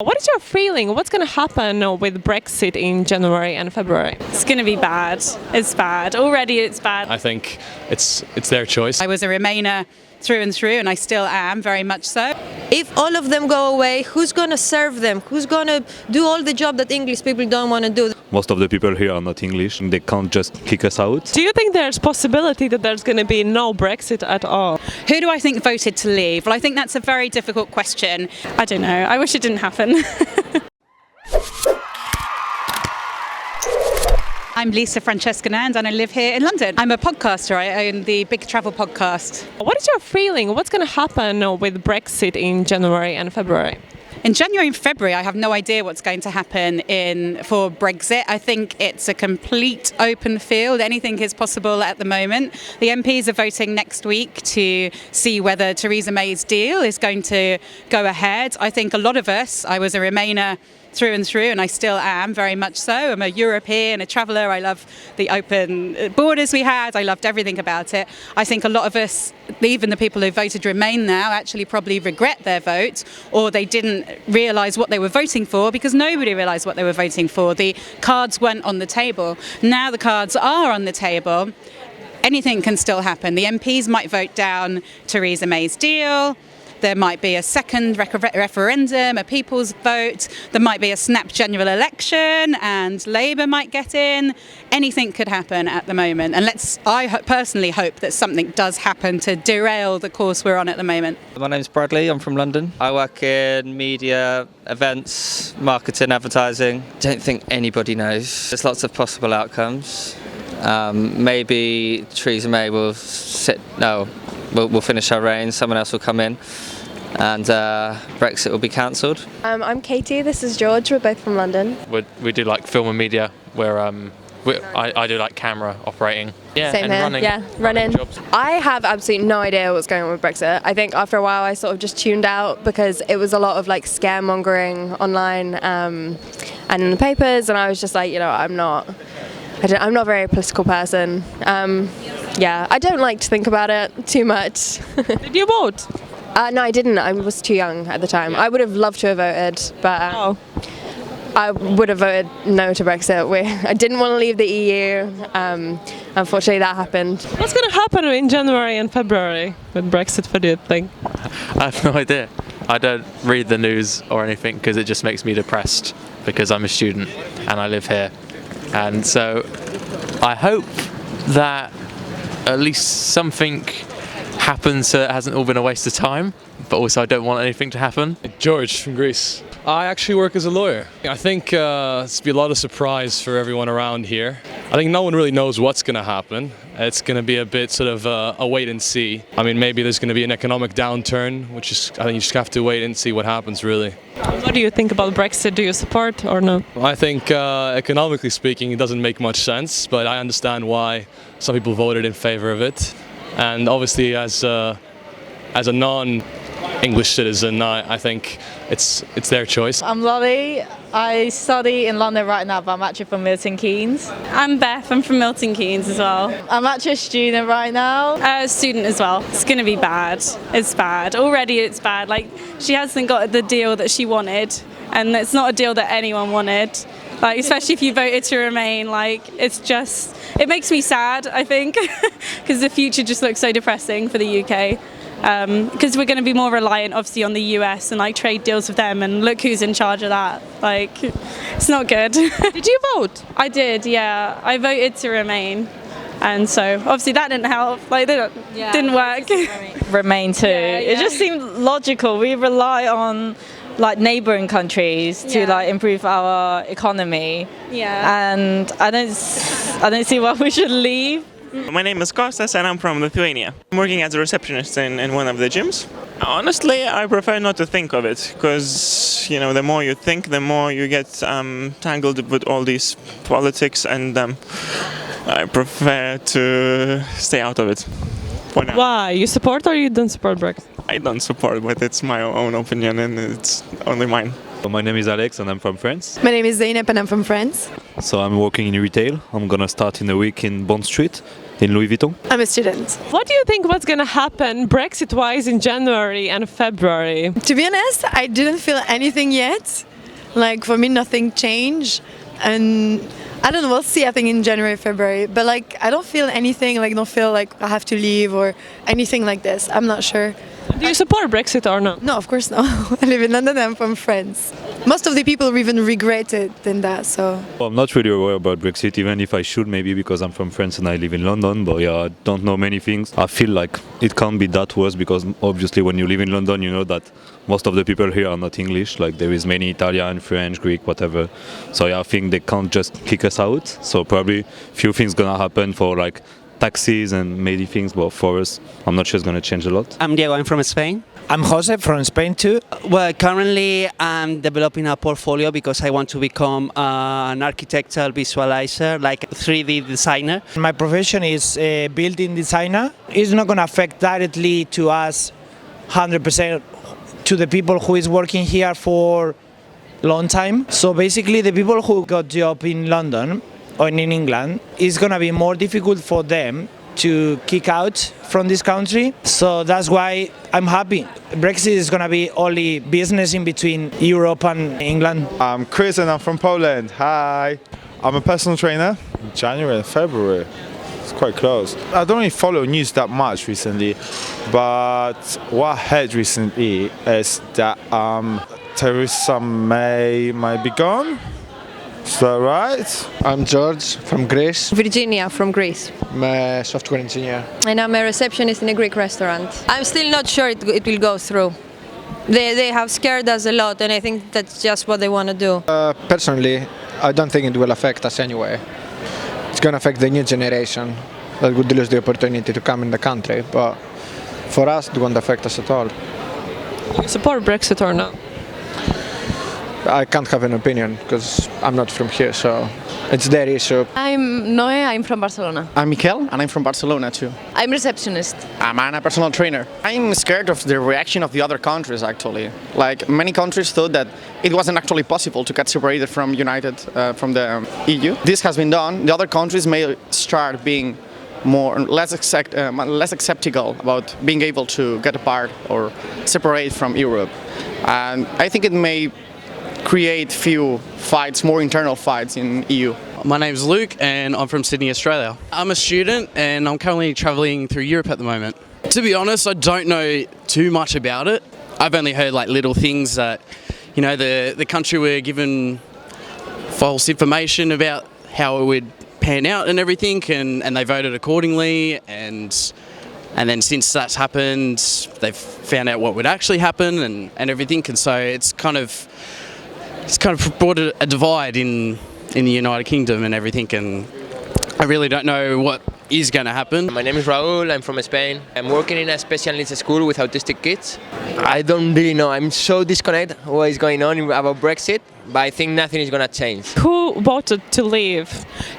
What is your feeling? What's going to happen with Brexit in January and February? It's going to be bad. It's bad. Already it's bad. I think it's their choice. I was a Remainer through and through, and I still am, very much so. If all of them go away, who's going to serve them? Who's going to do all the job that English people don't want to do? Most of the people here are not English and they can't just kick us out. Do you think there's possibility that there's going to be no Brexit at all? Who do I think voted to leave? Well, I think that's a very difficult question. I don't know. I wish it didn't happen. I'm Lisa Francesca-Nand and I live here in London. I'm a podcaster. I own the Big Travel podcast. What is your feeling? What's going to happen with Brexit in January and February? In January and February, I have no idea what's going to happen for Brexit. I think it's a complete open field. Anything is possible at the moment. The MPs are voting next week to see whether Theresa May's deal is going to go ahead. I think a lot of us, I was a Remainer through and through, and I still am, very much so. I'm a European, a traveller. I love the open borders we had. I loved everything about it. I think a lot of us, even the people who voted Remain now, actually probably regret their vote, or they didn't realise what they were voting for, because nobody realised what they were voting for. The cards weren't on the table. Now the cards are on the table. Anything can still happen. The MPs might vote down Theresa May's deal. There might be a second referendum, a people's vote. There might be a snap general election and Labour might get in. Anything could happen at the moment. And I personally hope that something does happen to derail the course we're on at the moment. My name's Bradley, I'm from London. I work in media, events, marketing, advertising. Don't think anybody knows. There's lots of possible outcomes. Maybe Theresa May will we'll finish our reign, someone else will come in, and Brexit will be cancelled. I'm Katie, this is George, we're both from London. We do like film and media, where I do like camera operating. Yeah, Same and here. running. Yeah, running. Jobs. I have absolutely no idea what's going on with Brexit. I think after a while I sort of just tuned out because it was a lot of like scaremongering online and in the papers, and I was just like, I'm not a very political person. I don't like to think about it too much. Did you vote? No, I didn't. I was too young at the time. I would have loved to have voted, but I would have voted no to Brexit. I didn't want to leave the EU. Unfortunately, that happened. What's going to happen in January and February with Brexit, what do you think? I have no idea. I don't read the news or anything because it just makes me depressed, because I'm a student and I live here. And so I hope that at least something happens so it hasn't all been a waste of time, but also I don't want anything to happen. George from Greece. I actually work as a lawyer. I think it's be a lot of surprise for everyone around here. I think no one really knows what's going to happen. It's going to be a bit sort of a wait and see. I mean, maybe there's going to be an economic downturn, which is, I think you just have to wait and see what happens, really. What do you think about Brexit? Do you support or no? I think economically speaking, it doesn't make much sense, but I understand why some people voted in favor of it. And obviously, as a non-English citizen, I think it's their choice. I'm Lolly. I study in London right now, but I'm actually from Milton Keynes. I'm Beth. I'm from Milton Keynes as well. I'm actually a student right now. Student as well. It's going to be bad. It's bad. Already it's bad. Like, she hasn't got the deal that she wanted, and it's not a deal that anyone wanted. Like, especially if you voted to remain, like, it makes me sad, I think, because the future just looks so depressing for the UK. Because we're going to be more reliant, obviously, on the US and like trade deals with them, and look who's in charge of that. Like, it's not good. Did you vote? I did, yeah. I voted to remain, and so obviously that didn't help. Like, didn't work. Remain too. It just seemed logical. We rely on like neighbouring countries to like improve our economy. Yeah. And I don't see why we should leave. My name is Kostas and I'm from Lithuania. I'm working as a receptionist in one of the gyms. Honestly, I prefer not to think of it, because, the more you think, the more you get tangled with all these politics, and I prefer to stay out of it for now. Why? You support or you don't support Brexit? I don't support, but it's my own opinion and it's only mine. My name is Alex and I'm from France. My name is Zane and I'm from France. So I'm working in retail. I'm gonna start in a week in Bond Street in Louis Vuitton. I'm a student. What do you think what's going to happen Brexit-wise in January and February? To be honest, I didn't feel anything yet. Like for me, nothing changed, and I don't know. We'll see. I think in January, February. But like, I don't feel anything. Like, don't feel like I have to leave or anything like this. I'm not sure. Do you support Brexit or not? No, of course not. I live in London. I'm from France. Most of the people even regret it than that. So Well, I'm not really aware about Brexit, even if I should maybe because I'm from France and I live in London. But yeah, I don't know many things. I feel like it can't be that worse because obviously when you live in London, you know that most of the people here are not English. Like there is many Italian, French, Greek, whatever. So yeah, I think they can't just kick us out. So probably few things gonna happen for like taxes and many things, but for us, I'm not sure it's going to change a lot. I'm Diego, I'm from Spain. I'm Jose from Spain too. Well, currently I'm developing a portfolio because I want to become an architectural visualizer, like 3D designer. My profession is building designer. It's not going to affect directly to us 100% to the people who is working here for a long time. So basically the people who got job in London or in England, it's going to be more difficult for them to kick out from this country. So that's why I'm happy. Brexit is going to be only business in between Europe and England. I'm Chris and I'm from Poland. Hi. I'm a personal trainer. January and February. It's quite close. I don't really follow news that much recently, but what I heard recently is that Theresa May might be gone. Is that right? I'm George from Greece. Virginia from Greece. I'm a software engineer. And I'm a receptionist in a Greek restaurant. I'm still not sure it will go through. They have scared us a lot, and I think that's just what they want to do. Personally, I don't think it will affect us anyway. It's going to affect the new generation that would lose the opportunity to come in the country, but for us it won't affect us at all. Do you support Brexit or not? I can't have an opinion because I'm not from here, so it's their issue. I'm Noe, I'm from Barcelona. I'm Mikel, and I'm from Barcelona too. I'm receptionist. I'm a personal trainer. I'm scared of the reaction of the other countries, actually. Like, many countries thought that it wasn't actually possible to get separated from from the EU. This has been done. The other countries may start being less acceptable about being able to get apart or separate from Europe. And I think it may create few fights, more internal fights in EU. My name's Luke and I'm from Sydney, Australia. I'm a student and I'm currently travelling through Europe at the moment. To be honest, I don't know too much about it. I've only heard like little things that, you know, the country were given false information about how it would pan out and everything, and they voted accordingly, and then since that's happened, they've found out what would actually happen and everything, and so it's kind of brought a divide in the United Kingdom and everything, and I really don't know what is going to happen. My name is Raul, I'm from Spain. I'm working in a special needs school with autistic kids. I don't really know, I'm so disconnected what is going on about Brexit, but I think nothing is going to change. Who voted to leave?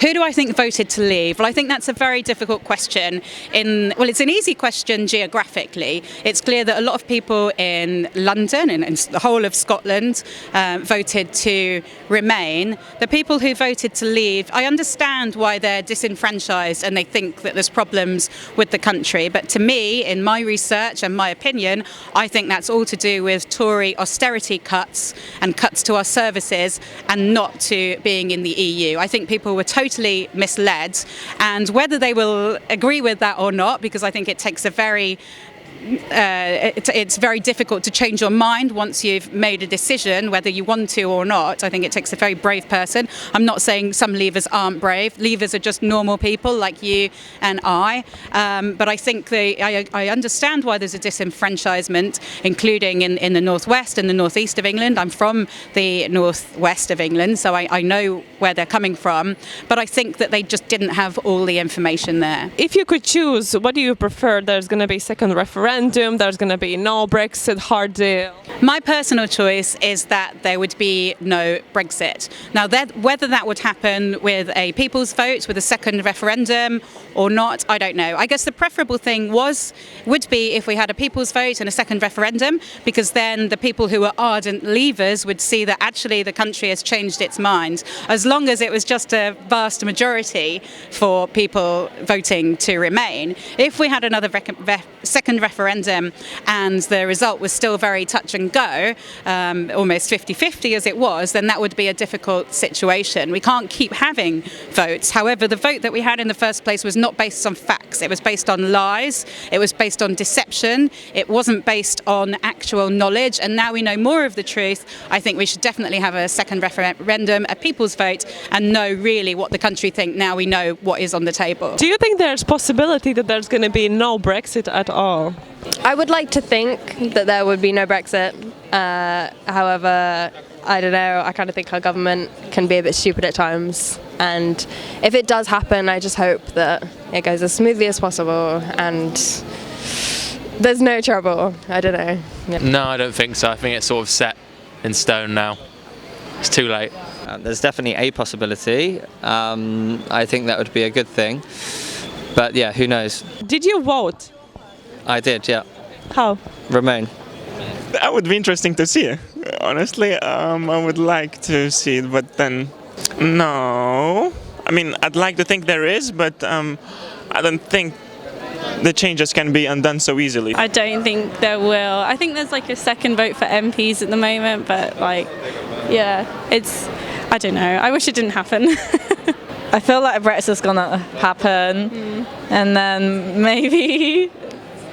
Who do I think voted to leave? Well, I think that's a very difficult question. It's an easy question geographically. It's clear that a lot of people in London and the whole of Scotland voted to remain. The people who voted to leave, I understand why they're disenfranchised and they think that there's problems with the country. But to me, in my research and my opinion, I think that's all to do with Tory austerity cuts and cuts to our services and not to being in the EU. I think people were totally misled, and whether they will agree with that or not, because I think it takes a very it's very difficult to change your mind once you've made a decision, whether you want to or not. I think it takes a very brave person. I'm not saying some leavers aren't brave. Leavers are just normal people like you and I. But I think I understand why there's a disenfranchisement, including in the northwest and the northeast of England. I'm from the northwest of England, so I know where they're coming from. But I think that they just didn't have all the information there. If you could choose, what do you prefer? There's going to be second referendum, there's going to be no Brexit, hard deal. My personal choice is that there would be no Brexit. Now, whether that would happen with a people's vote, with a second referendum or not, I don't know. I guess the preferable thing would be if we had a people's vote and a second referendum, because then the people who are ardent leavers would see that actually the country has changed its mind. As long as it was just a vast majority for people voting to remain. If we had another second referendum, referendum and the result was still very touch and go, almost 50-50 as it was, then that would be a difficult situation. We can't keep having votes. However, the vote that we had in the first place was not based on facts. It was based on lies. It was based on deception. It wasn't based on actual knowledge. And now we know more of the truth. I think we should definitely have a second referendum, a people's vote, and know really what the country think. Now we know what is on the table. Do you think there's possibility that there's going to be no Brexit at all? I would like to think that there would be no Brexit. However, I don't know, I kind of think our government can be a bit stupid at times. And if it does happen, I just hope that it goes as smoothly as possible and there's no trouble. I don't know. Yep. No, I don't think so. I think it's sort of set in stone now. It's too late. There's definitely a possibility. I think that would be a good thing. But yeah, who knows? Did you vote? I did, yeah. How? Remain. That would be interesting to see. Honestly, I would like to see it, but then no. I mean, I'd like to think there is, but I don't think the changes can be undone so easily. I don't think there will. I think there's like a second vote for MPs at the moment, but like, yeah, I don't know. I wish it didn't happen. I feel like Brexit's gonna happen, and then maybe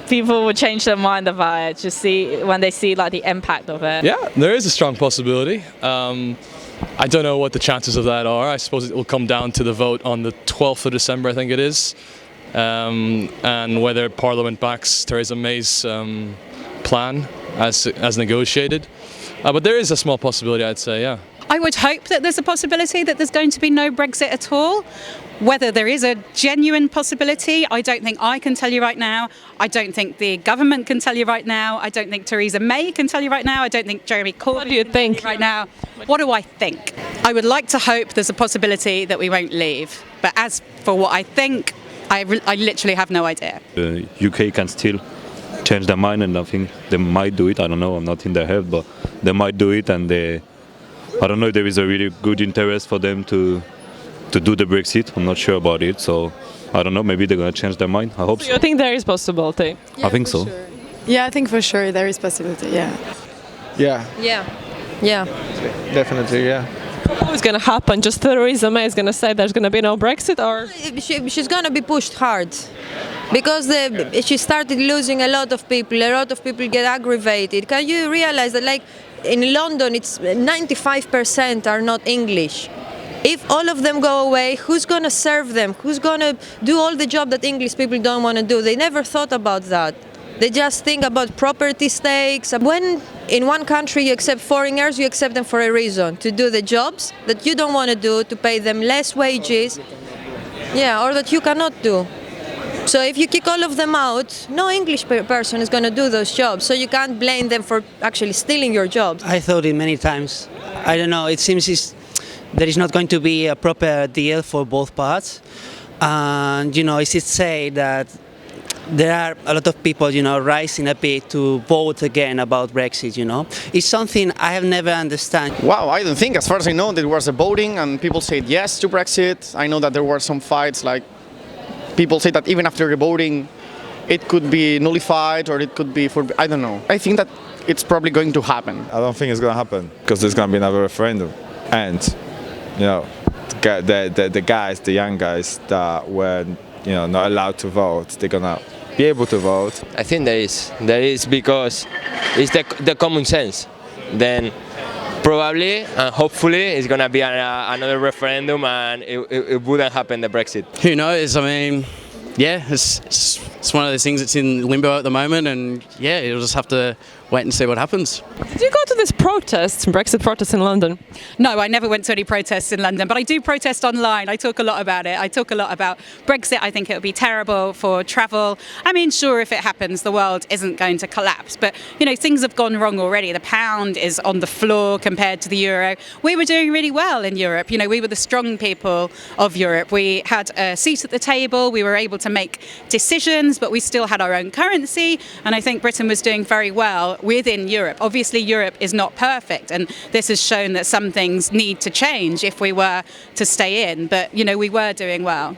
people will change their mind about it. Just see when they see like the impact of it. Yeah, there is a strong possibility. I don't know what the chances of that are. I suppose it will come down to the vote on the 12th of December, I think it is, and whether Parliament backs Theresa May's plan as negotiated. But there is a small possibility, I'd say, yeah. I would hope that there's a possibility that there's going to be no Brexit at all. Whether there is a genuine possibility, I don't think I can tell you right now. I don't think the government can tell you right now. I don't think Theresa May can tell you right now. I don't think Jeremy Corbyn What do you think right now. What do I think? I would like to hope there's a possibility that we won't leave. But as for what I think, I literally have no idea. The UK can still change their mind, and I think they might do it. I don't know, I'm not in their head, but they might do it, and I don't know if there is a really good interest for them to do the Brexit. I'm not sure about it, so I don't know, maybe they're going to change their mind. I hope so. You think there is possibility? I think so. Sure. Yeah, I think for sure there is possibility, yeah. Yeah. Yeah. Definitely, yeah. What's going to happen? Just Theresa May is going to say there's going to be no Brexit, or? She's going to be pushed hard because she started losing a lot of people. A lot of people get aggravated. Can you realize that, like, in London, it's 95% are not English. If all of them go away, who's going to serve them? Who's going to do all the job that English people don't want to do? They never thought about that. They just think about property stakes. When in one country you accept foreigners, you accept them for a reason, to do the jobs that you don't want to do, to pay them less wages, or that you cannot do. So if you kick all of them out, no English person is going to do those jobs. So you can't blame them for actually stealing your jobs. I thought it many times. I don't know, it seems there is not going to be a proper deal for both parts. And, it's said that there are a lot of people, rising a bit to vote again about Brexit, It's something I have never understand. Wow, I don't think, as far as I know, there was a voting and people said yes to Brexit. I know that there were some fights, like people say that even after the voting, it could be nullified or it could be I don't know. I think that it's probably going to happen. I don't think it's going to happen because there's going to be another referendum. And, the young guys that were, not allowed to vote, they're going to be able to vote. I think there is. There is because it's the common sense. Then probably and hopefully it's going to be another referendum and it wouldn't happen, the Brexit. Who knows? I mean, yeah, it's one of those things that's in limbo at the moment, and yeah, you'll just have to wait and see what happens. Did you go to this protest, Brexit protest in London? No, I never went to any protests in London, but I do protest online. I talk a lot about it. I talk a lot about Brexit. I think it would be terrible for travel. I mean, sure, if it happens, the world isn't going to collapse. But, things have gone wrong already. The pound is on the floor compared to the euro. We were doing really well in Europe. We were the strong people of Europe. We had a seat at the table. We were able to make decisions, but we still had our own currency. And I think Britain was doing very well within Europe. Obviously, Europe is not perfect, and this has shown that some things need to change if we were to stay in, but we were doing well.